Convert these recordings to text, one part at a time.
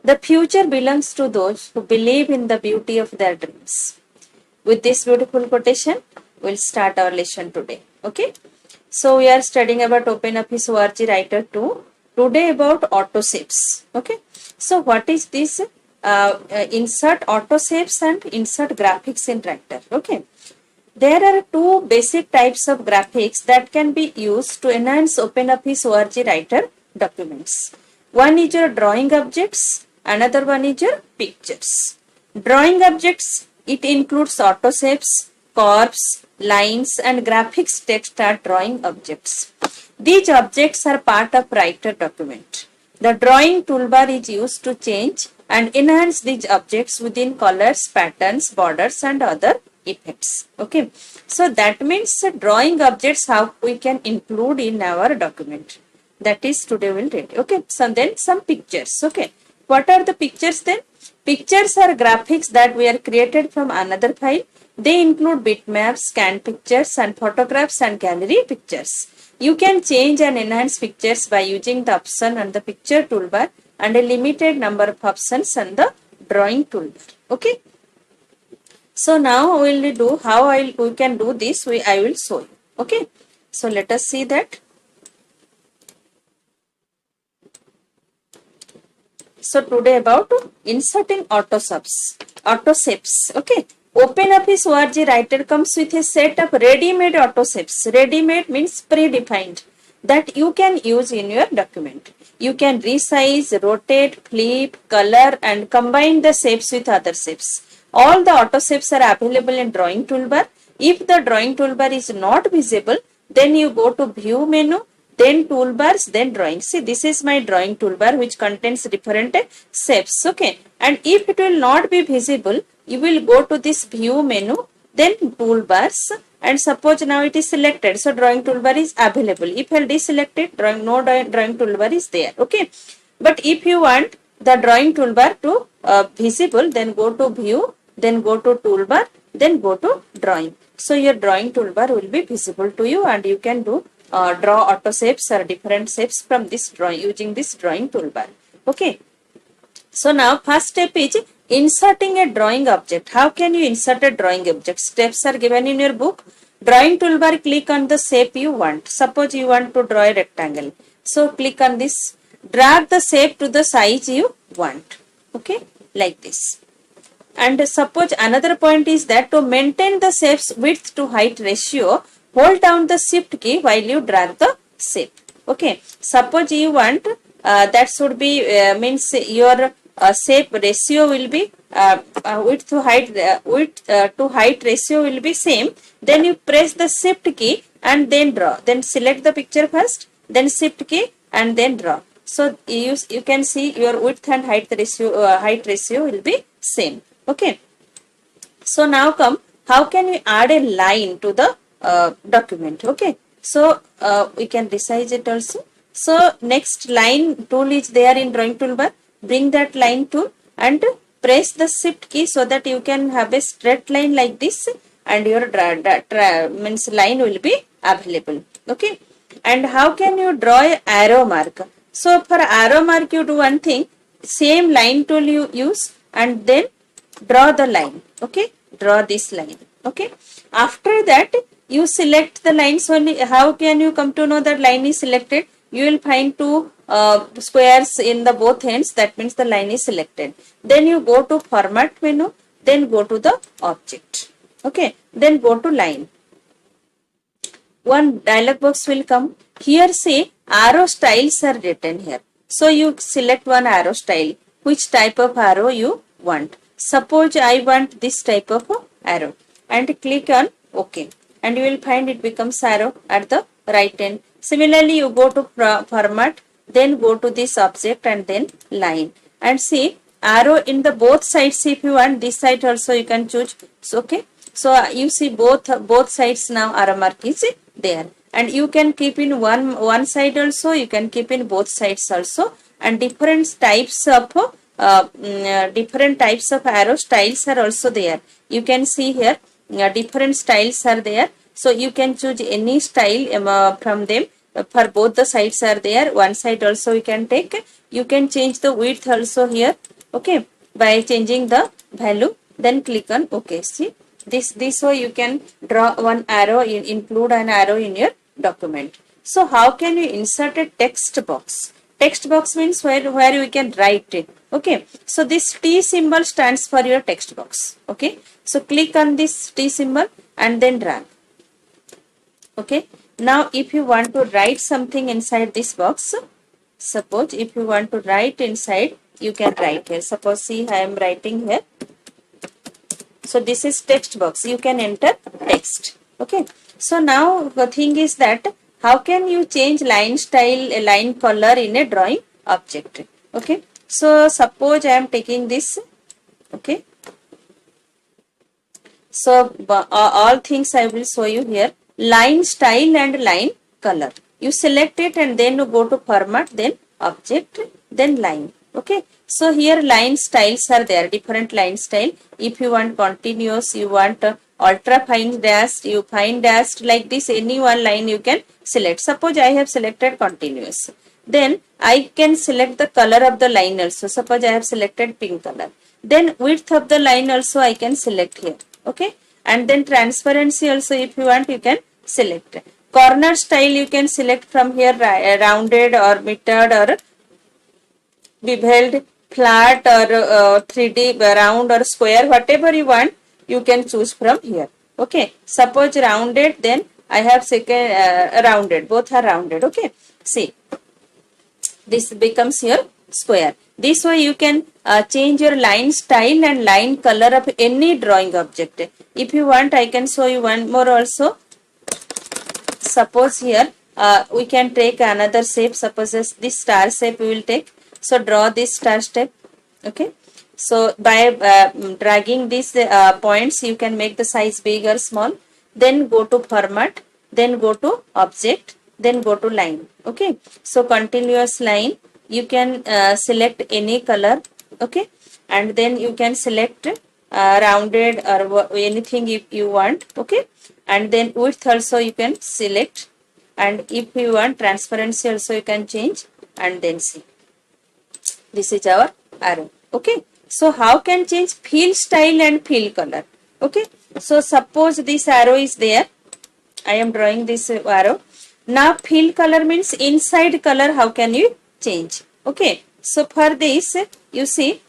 The future belongs to those who believe in the beauty of their dreams. With this beautiful quotation, we'll start our lesson today. Okay. So we are studying about OpenOffice ORG Writer 2. Today about autosaves. Okay. So what is this? Insert autosaves and insert graphics in Writer. Okay. There are two basic types of graphics that can be used to enhance OpenOffice ORG Writer documents. One is your drawing objects, another one is your pictures. Drawing objects, it includes autosaves, curves, lines and graphics text are drawing objects. These objects are part of Writer document. The drawing toolbar is used to change and enhance these objects within colors, patterns, borders and other effects. Okay, so that means drawing objects how we can include in our document. That is today we'll read. Okay, so then some pictures. Okay, what are the pictures then? Pictures are graphics that were created from another file. They include bitmaps, scanned pictures and photographs and gallery pictures. You can change and enhance pictures by using the option on the picture toolbar and a limited number of options on the drawing toolbar. Okay. So now we will do how we can do this. I will show you. Okay. So let us see that. So today about inserting autosaves. Okay. OpenOffice ORG Writer comes with a set of ready-made autosaves. Ready-made means predefined that you can use in your document. You can resize, rotate, flip, color and combine the saves with other saves. All the autosaves are available in drawing toolbar. If the drawing toolbar is not visible, then you go to view menu, then toolbars, then drawing. See, this is my drawing toolbar which contains different saves. Okay, and if it will not be visible, you will go to this view menu, then toolbars, and suppose now it is selected, so drawing toolbar is available. If I deselected, no drawing toolbar is there. Okay, but if you want the drawing toolbar to visible, then go to view, then go to toolbar, then go to drawing. So your drawing toolbar will be visible to you and you can do draw autosaves or different saves from this drawing using this drawing toolbar. Okay. So now first step is inserting a drawing object. How can you insert a drawing object? Steps are given in your book. Drawing toolbar, click on the shape you want. Suppose you want to draw a rectangle. So click on this. Drag the shape to the size you want. Okay, like this. And suppose another point is that to maintain the shape's width to height ratio, hold down the shift key while you drag the shape. Okay, suppose you want that should be means your shape ratio will be width to height ratio will be same. Then you press the shift key and then draw. Then select the picture first, then shift key and then draw. So you can see your width and height ratio will be same. Okay. So now come, how can we add a line to the document? Okay. So we can resize it also. So next line tool is there in drawing toolbar. Bring that line tool and press the shift key so that you can have a straight line like this and your means line will be available. Okay. And how can you draw a arrow mark? So for arrow mark you do one thing, same line tool you use and then draw the line. Okay, draw this line. Okay, after that you select the lines only. How can you come to know that line is selected? You will find two squares in the both ends. That means the line is selected. Then you go to format menu, then go to the object. Okay, then go to line. One dialog box will come. Here say arrow styles are written here. So you select one arrow style. Which type of arrow you want? Suppose I want this type of arrow and click on OK and you will find it becomes arrow at the right end. Similarly, you go to format, then go to this object and then line and see arrow in the both sides. If you want this side also you can choose. So, okay. So you see both sides now arrow mark is there and you can keep in one side also, you can keep in both sides also, and different types of arrow styles are also there. You can see here different styles are there. So you can choose any style from them. For both the sides are there. One side also you can take. You can change the width also here. Okay, by changing the value, then click on OK. See, this way you can draw one arrow, include an arrow in your document. So how can you insert a text box? Text box means where you can write it. Okay, so this T symbol stands for your text box. Okay, so click on this T symbol and then drag. Okay, now if you want to write something inside this box, suppose if you want to write inside, you can write here. Suppose see, I am writing here. So this is text box. You can enter text. Okay. So now the thing is that how can you change line style, line color in a drawing object? Okay. So suppose I am taking this. Okay. So all things I will show you here. Line style and line color. You select it and then you go to format, then object, then line. Okay. So here line styles are there, different line style. If you want continuous, you want ultra fine dashed, you fine dashed, like this, any one line you can select. Suppose I have selected continuous. Then I can select the color of the line also. Suppose I have selected pink color. Then width of the line also I can select here. Okay. And then transparency also, if you want, you can select. Corner style you can select from here, rounded or metered or beveled, flat or 3D, round or square, whatever you want, you can choose from here. Okay. Suppose rounded, then I have second rounded. Both are rounded. Okay. See, this becomes your square. This way you can change your line style and line color of any drawing object. If you want, I can show you one more also. Suppose here we can take another shape. Suppose this star shape we will take. So draw this star shape. Okay. So by dragging these points, you can make the size big or small. Then go to format. Then go to object. Then go to line. Okay. So continuous line. You can select any color. Okay. And then you can select rounded or anything if you want. Okay. And then width also you can select. And if you want transparency also you can change. And then see. This is our arrow. Okay. So how can change fill style and fill color? Okay. So suppose this arrow is there. I am drawing this arrow. Now fill color means inside color. How can you change? Okay. So for this, you see,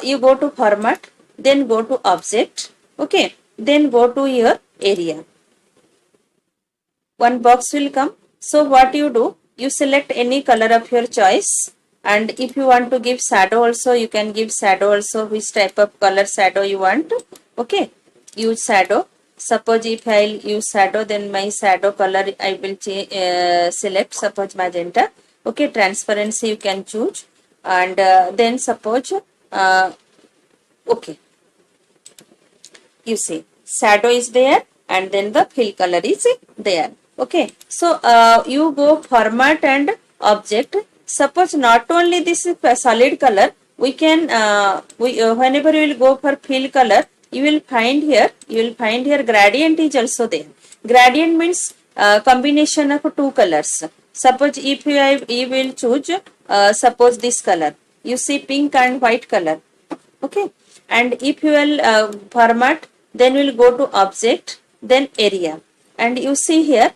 you go to format, then go to object. Okay. Then go to your area. One box will come. So what you do? You select any color of your choice. And if you want to give shadow also, you can give shadow also, which type of color shadow you want. Okay. Use shadow. Suppose if I use shadow, then my shadow color I will select, suppose magenta. Okay. Transparency you can choose. And then suppose, okay. You see, shadow is there and then the fill color is there. Okay. So you go format and object. Suppose not only this is a solid color, we can whenever you will go for fill color, you will find here gradient is also there. Gradient means combination of two colors. Suppose if you will choose suppose this color, you see pink and white color. Okay. And if you will format, then we will go to object, then area, and you see here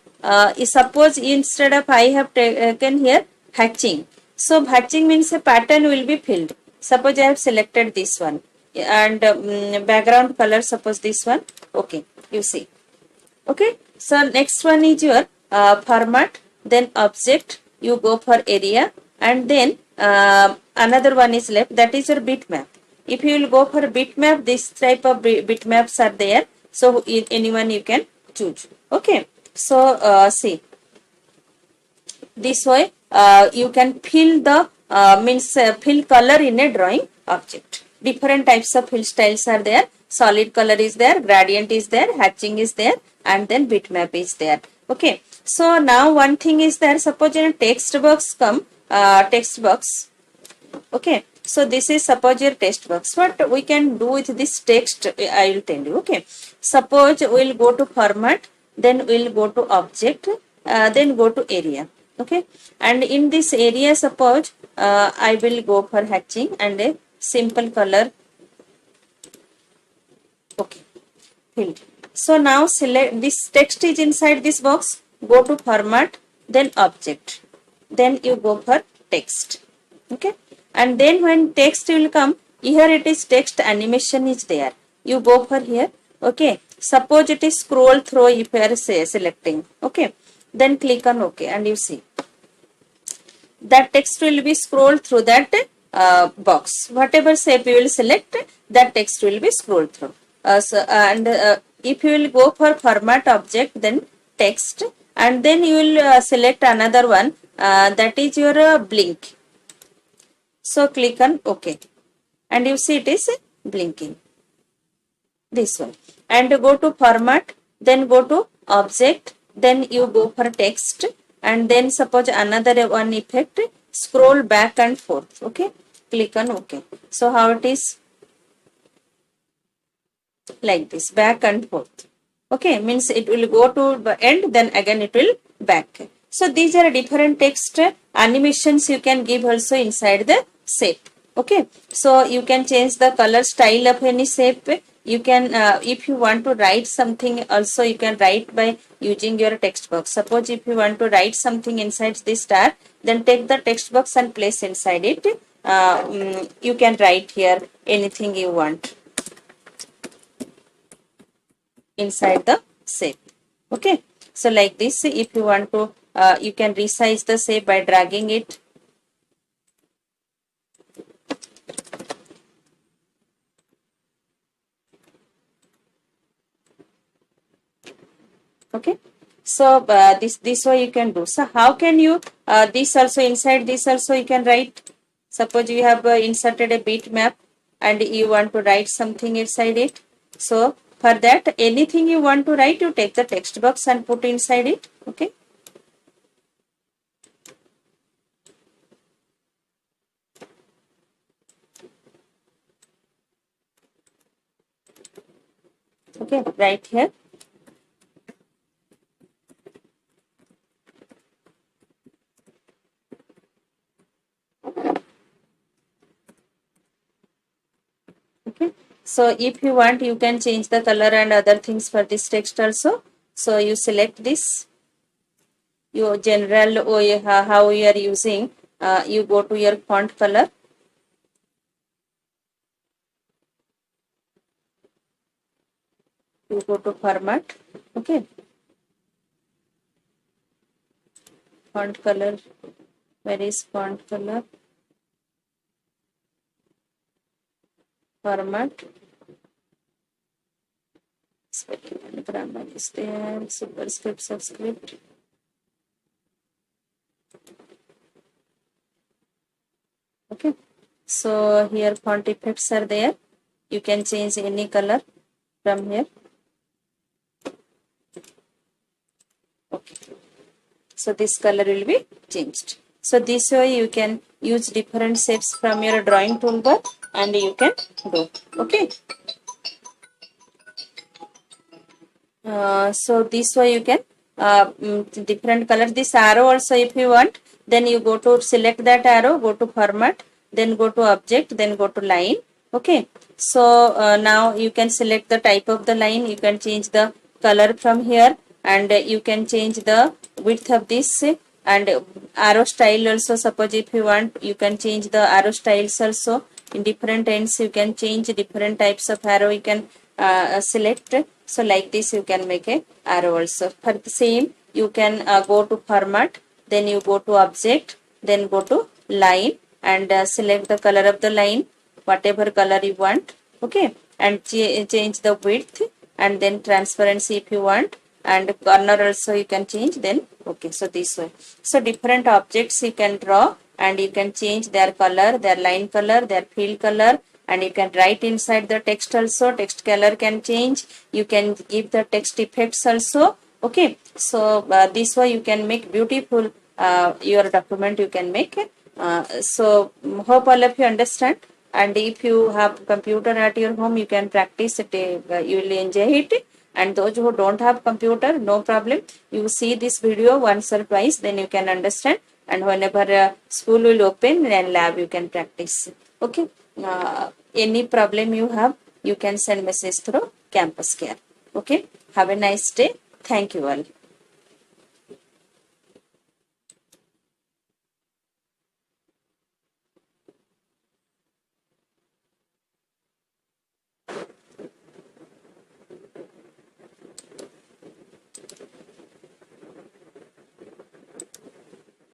suppose instead of I have taken here hatching. So hatching means a pattern will be filled. Suppose I have selected this one and background color, suppose this one. Okay, you see. Okay, so next one is your format, then object, you go for area, and then another one is left, that is your bitmap. If you will go for bitmap, this type of bitmaps are there. So anyone you can choose. Okay, so see, this way you can fill the fill color in a drawing object. Different types of fill styles are there. Solid color is there, gradient is there, hatching is there, and then bitmap is there. Okay. So now one thing is there. Suppose in a text box come text box. Okay. So this is suppose your text box. What we can do with this text, I will tell you. Okay. Suppose we will go to format, then we will go to object, then go to area. Okay. And in this area, suppose I will go for hatching and simple color. Okay, filled. So now select this text is inside this box. Go to format, then object. Then you go for text. Okay, and then when text will come, here it is text animation is there. You go for here. Okay, suppose it is scroll through if you are selecting. Okay, then click on OK and you see that text will be scrolled through that box. Whatever shape you will select, that text will be scrolled through. If you will go for format object, then text, and then you will select another one, that is your blink. So click on OK, and you see it is blinking. This one, and go to format, then go to object, then you go for text, and then suppose another one effect, scroll back and forth. Okay, click on OK. So how it is? Like this, back and forth. Okay, means it will go to the end, then again it will back. So these are different text animations you can give also inside the shape. Okay, so you can change the color style of any shape. You can, if you want to write something also, you can write by using your text box. Suppose if you want to write something inside this star, then take the text box and place inside it. You can write here anything you want inside the shape. Okay, so like this, if you want to, you can resize the shape by dragging it. Okay, so this way you can do. So how can you this also, inside this also you can write. Suppose you have inserted a bitmap and you want to write something inside it. So for that, anything you want to write, you take the text box and put inside it. Okay, okay, right here. Okay, so if you want, you can change the color and other things for this text also. So you select this, your general, or how you are using, you go to your font color. You go to format. Okay, font color, where is font color? Format, spelling and grammar is there, superscript, subscript. Okay, so here font effects are there. You can change any color from here. Okay, so this color will be changed. So this way you can use different shapes from your drawing toolbar and you can do. Okay, so this way you can different colors. This arrow also, if you want, then you go to select that arrow, go to format, then go to object, then go to line. Okay, so now you can select the type of the line. You can change the color from here, and you can change the width of this, and arrow style also. Suppose if you want, you can change the arrow styles also. In different ends you can change different types of arrow. You can select. So like this you can make a arrow also. For the same, you can go to format, then you go to object, then go to line, and select the color of the line, whatever color you want. Okay, and change the width, and then transparency if you want, and corner also you can change. Then okay, so this way. So different objects you can draw, and you can change their color, their line color, their field color, and you can write inside the text also. Text color can change. You can give the text effects also. Okay, so this way you can make beautiful your document. You can make. So hope all of you understand. And if you have computer at your home, you can practice it. You will enjoy it. And those who don't have computer, no problem. You see this video once or twice, then you can understand. And whenever school will open and lab, you can practice. Okay. any problem you have, you can send message through campus care. Okay, have a nice day. Thank you all.